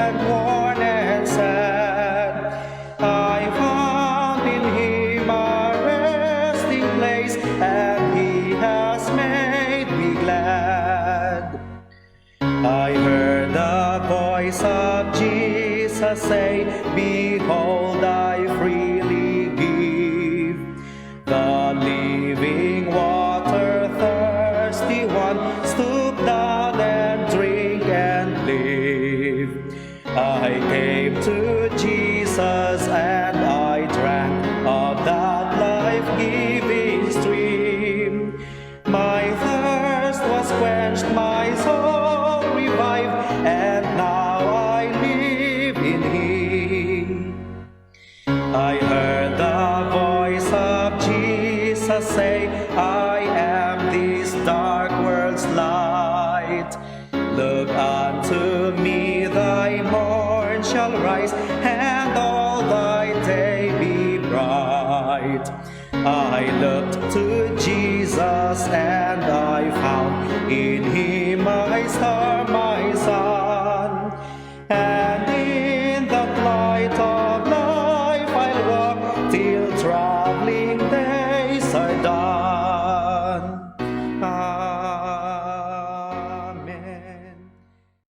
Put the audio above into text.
and worn and sad, I found in him a resting place, and he has made me glad. I heard the voice of Jesus say, "Behold, I freely give the living water. Thirsty one, stoop down and drink and live." I came to Jesus and I drank of that life-giving stream. My thirst was quenched, my soul revived, and now I live in him. I heard the voice of Jesus say, "I am this dark world's light. Look unto me, thy morn shall rise, and all thy day be bright." I looked to Jesus and I found in him my star.